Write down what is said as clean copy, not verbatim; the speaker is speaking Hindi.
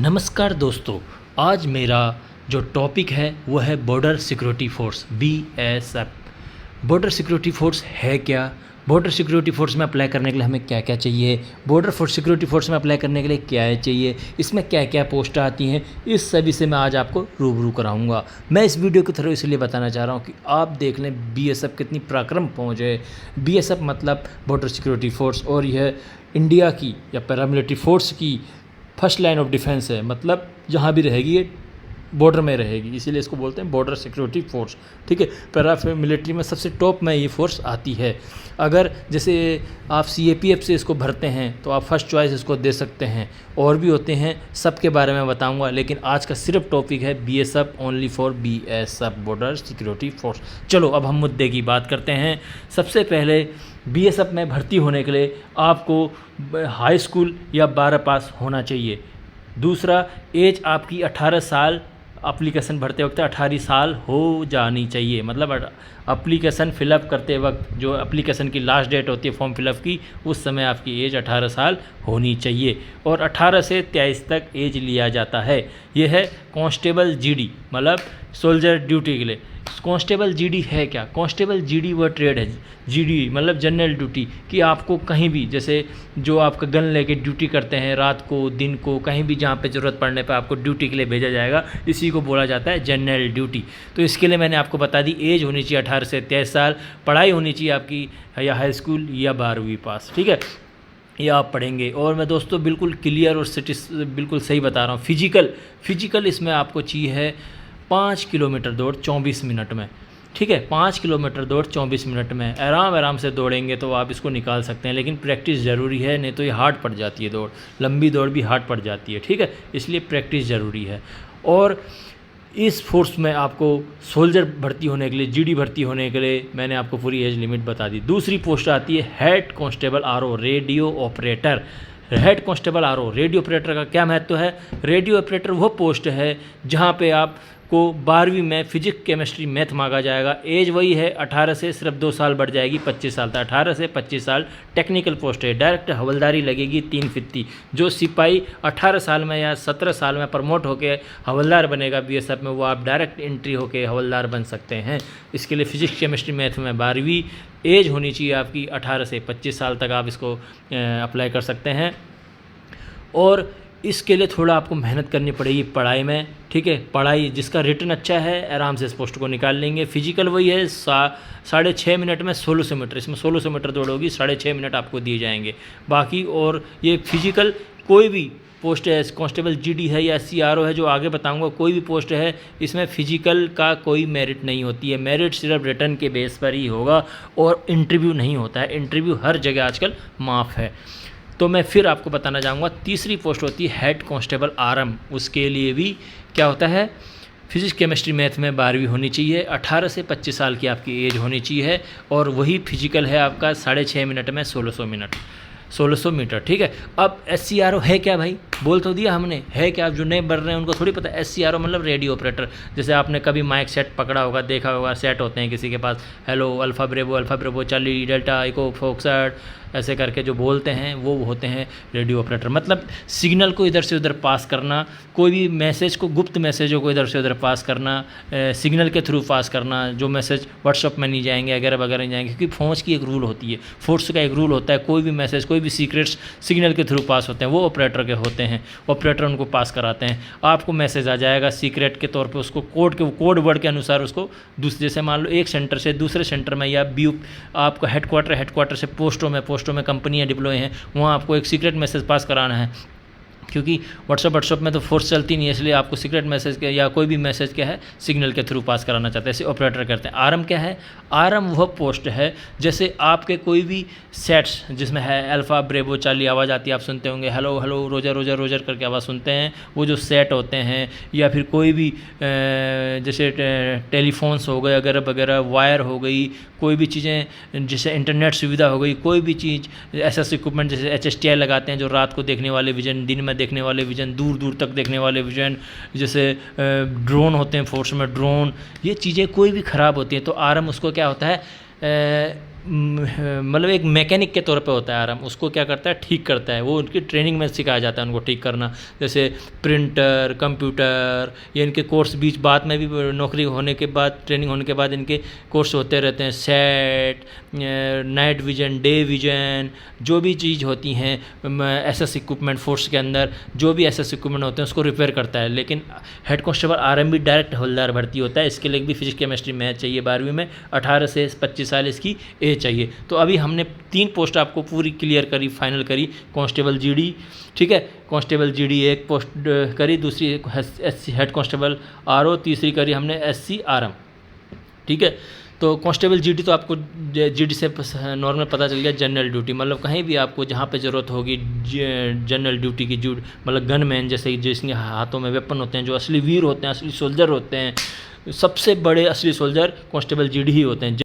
नमस्कार दोस्तों, आज मेरा जो टॉपिक है वो है border security force BSF। Border security force है क्या? बॉर्डर सिक्योरिटी फोर्स में अप्लाई करने के लिए हमें क्या क्या चाहिए? बॉर्डर सिक्योरिटी फोर्स में अप्लाई करने के लिए क्या चाहिए? इसमें क्या क्या पोस्ट आती हैं? इस सभी से मैं आज आपको रूबरू कराऊंगा। मैं इस वीडियो के थ्रू इसलिए बताना चाह रहा हूँ कि आप देख लें BSF कितनी पराक्रम पहुँच है। BSF मतलब बॉर्डर सिक्योरिटी फोर्स, और यह इंडिया की या पैरामिलिट्री फोर्स की फर्स्ट लाइन ऑफ डिफेंस है। मतलब जहाँ भी रहेगी ये बॉर्डर में रहेगी, इसीलिए इसको बोलते हैं बॉर्डर सिक्योरिटी फोर्स। ठीक है, पैरा मिलिट्री में सबसे टॉप में ये फोर्स आती है। अगर जैसे आप CAPF से इसको भरते हैं तो आप फर्स्ट चॉइस इसको दे सकते हैं। और भी होते हैं, सब के बारे में बताऊंगा, लेकिन आज का सिर्फ टॉपिक है BSF, only for BSF, border security force. चलो अब हम मुद्दे की बात करते हैं। सबसे पहले BSF में भर्ती होने के लिए आपको हाई स्कूल या 12 पास होना चाहिए। दूसरा, एज आपकी 18 साल, एप्लीकेशन भरते वक्त 18 साल हो जानी चाहिए। मतलब एप्लीकेशन फ़िलअप करते वक्त जो एप्लीकेशन की लास्ट डेट होती है फॉर्म फिलअप की, उस समय आपकी एज 18 साल होनी चाहिए। और 18 से 23 तक एज लिया जाता है। यह है कांस्टेबल GD, मतलब सोल्जर ड्यूटी के लिए। कांस्टेबल GD है क्या? कांस्टेबल GD वह ट्रेड है। GD मतलब जनरल ड्यूटी, कि आपको कहीं भी, जैसे जो आपका गन लेके ड्यूटी करते हैं रात को दिन को, कहीं भी जहाँ पे ज़रूरत पड़ने पे आपको ड्यूटी के लिए भेजा जाएगा, इसी को बोला जाता है जनरल ड्यूटी। तो इसके लिए मैंने आपको बता दी, एज होनी चाहिए 18 से 23 साल, पढ़ाई होनी चाहिए आपकी या हाई स्कूल या 12वीं पास। ठीक है, ये आप पढ़ेंगे। और मैं दोस्तों बिल्कुल क्लियर और बिल्कुल सही बता रहा हूँ। फिजिकल इसमें आपको चाहिए है 5 किलोमीटर दौड़ 24 मिनट में। ठीक है, 5 किलोमीटर दौड़ 24 मिनट में आराम से दौड़ेंगे तो आप इसको निकाल सकते हैं, लेकिन प्रैक्टिस ज़रूरी है, नहीं तो ये हार्ड पड़ जाती है दौड़। लंबी दौड़ भी हार्ड पड़ जाती है। ठीक है, इसलिए प्रैक्टिस ज़रूरी है। और इस फोर्स में आपको सोल्जर भर्ती होने के लिए, GD भर्ती होने के लिए मैंने आपको पूरी एज लिमिट बता दी। दूसरी पोस्ट आती है head constable RO, radio operator. Head constable RO, radio operator का क्या महत्व है? रेडियो ऑपरेटर वो पोस्ट है जहाँ पे आपको 12वीं में फिजिक्स केमिस्ट्री मैथ मांगा जाएगा। एज वही है, 18 से सिर्फ 2 साल बढ़ जाएगी, 25 साल तक। 18 से 25 साल टेक्निकल पोस्ट है। डायरेक्ट हवलदारी लगेगी 3 फित्ती। जो सिपाही 18 साल में या 17 साल में प्रमोट होकर हवलदार बनेगा BSF में, वो आप डायरेक्ट एंट्री होकर हवलदार बन सकते हैं। इसके लिए फिजिक्स केमिस्ट्री मैथ में 12वीं एज होनी चाहिए आपकी। 18 से 25 साल तक आप इसको अप्लाई कर सकते हैं। और इसके लिए थोड़ा आपको मेहनत करनी पड़ेगी पढ़ाई में। ठीक है, पढ़ाई जिसका रिटर्न अच्छा है आराम से इस पोस्ट को निकाल लेंगे। फिजिकल वही है, 6.5 मिनट में 1600 मीटर, इसमें 1600 मीटर दौड़ होगी, 6.5 मिनट आपको दिए जाएंगे बाकी। और ये फिजिकल कोई भी पोस्ट है, कांस्टेबल GD है या CRO है, जो आगे बताऊंगा, कोई भी पोस्ट है, इसमें फिजिकल का कोई मेरिट नहीं होती है। मेरिट सिर्फ रिटर्न के बेस पर ही होगा और इंटरव्यू नहीं होता है। इंटरव्यू हर जगह आजकल माफ़ है। तो मैं फिर आपको बताना चाहूँगा, तीसरी पोस्ट होती है हेड कांस्टेबल RM। उसके लिए भी क्या होता है? फिजिक्स केमिस्ट्री मैथ में 12वीं होनी चाहिए, 18 से 25 साल की आपकी एज होनी चाहिए। और वही फिजिकल है आपका 6.5 मिनट में 1600 मीटर। ठीक है, अब SCRO है क्या भाई? बोल तो दिया हमने, है क्या? आप जो नए बढ़ रहे हैं उनको थोड़ी पता। SCRO मतलब रेडियो ऑपरेटर। जैसे आपने कभी माइक सेट पकड़ा होगा, देखा होगा, सेट होते हैं किसी के पास, hello alpha bravo charlie delta echo foxtrot, ऐसे करके जो बोलते हैं वो होते हैं रेडियो ऑपरेटर। मतलब सिग्नल को इधर से उधर पास करना, कोई भी मैसेज को, गुप्त मैसेजों को इधर से उधर पास करना, सिग्नल के थ्रू पास करना, जो मैसेज व्हाट्सअप में नहीं जाएंगे वगैरह वगैरह नहीं जाएंगे, क्योंकि फौज की एक रूल होती है, फोर्स का एक रूल होता है। कोई भी मैसेज, कोई भी सीक्रेट्स सिग्नल के थ्रू पास होते हैं, वो ऑपरेटर के होते हैं। ऑपरेटर उनको पास कराते हैं। आपको मैसेज आ जाएगा सीक्रेट के तौर पे, उसको कोड वर्ड के अनुसार उसको दूसरे से, मान लो एक सेंटर से दूसरे सेंटर में, या आपका हेडक्वार्टर से पोस्टों में कंपनियां डिप्लॉय हैं, वहाँ आपको एक सीक्रेट मैसेज पास कराना है। क्योंकि व्हाट्सअप में तो फोर्स चलती नहीं है, इसलिए आपको सीक्रेट मैसेज या कोई भी मैसेज क्या है सिग्नल के थ्रू पास कराना चाहते हैं, ऐसे ऑपरेटर करते हैं। RM क्या है? RM वह पोस्ट है, जैसे आपके कोई भी सेट्स जिसमें है अल्फ़ा ब्रेवो चार्ली आवाज़ आती है, आप सुनते होंगे, हेलो हेलो रोजर करके आवाज़ सुनते हैं, वो जो सेट होते हैं, या फिर कोई भी जैसे टेलीफोन्स हो गए वगैरह, वायर हो गई, कोई भी चीज़ें जैसे इंटरनेट सुविधा हो गई, कोई भी चीज़, ऐसा इक्विपमेंट जैसे HSTI लगाते हैं जो रात को देखने वाले विजन, दिन में देखने वाले विजन, दूर तक देखने वाले विजन, जैसे ड्रोन होते हैं फोर्स में, ड्रोन, ये चीज़ें कोई भी ख़राब होती हैं तो RM उसको क्या होता है, मतलब एक मैकेनिक के तौर पे होता है आरएम, उसको क्या करता है, ठीक करता है। वो उनकी ट्रेनिंग में सिखाया जाता है उनको ठीक करना, जैसे प्रिंटर, कंप्यूटर, ये इनके कोर्स बीच बाद में भी नौकरी होने के बाद, ट्रेनिंग होने के बाद इनके कोर्स होते रहते हैं। Set, night vision, day vision, जो भी चीज़ होती हैं एसएस इक्विपमेंट, फोर्स के अंदर जो भी एसएस इक्विपमेंट होते हैं उसको रिपेयर करता है। लेकिन हेड कांस्टेबल आरएम भी डायरेक्ट हवलदार भर्ती होता है, इसके लिए भी फिजिक्स केमिस्ट्री मैथ चाहिए 12वीं में, 18 से 25 साल इसकी एज चाहिए। तो अभी हमने 3 पोस्ट आपको पूरी क्लियर करी, फाइनल करी। कांस्टेबल जीडी, ठीक है, कांस्टेबल जीडी एक पोस्ट करी, दूसरी एससी हेड कांस्टेबल आरओ, तीसरी करी हमने एससी आरएम, ठीक है। तो कांस्टेबल जीडी तो आपको जीडी से नॉर्मल पता चल गया, जनरल ड्यूटी, मतलब कहीं भी आपको जहाँ पे ज़रूरत होगी जनरल ड्यूटी की, मतलब गनमैन जैसे जिसके हाथों में वेपन होते हैं, जो असली वीर होते हैं, असली सोल्जर होते हैं, सबसे बड़े असली सोल्जर कांस्टेबल जीडी ही होते हैं।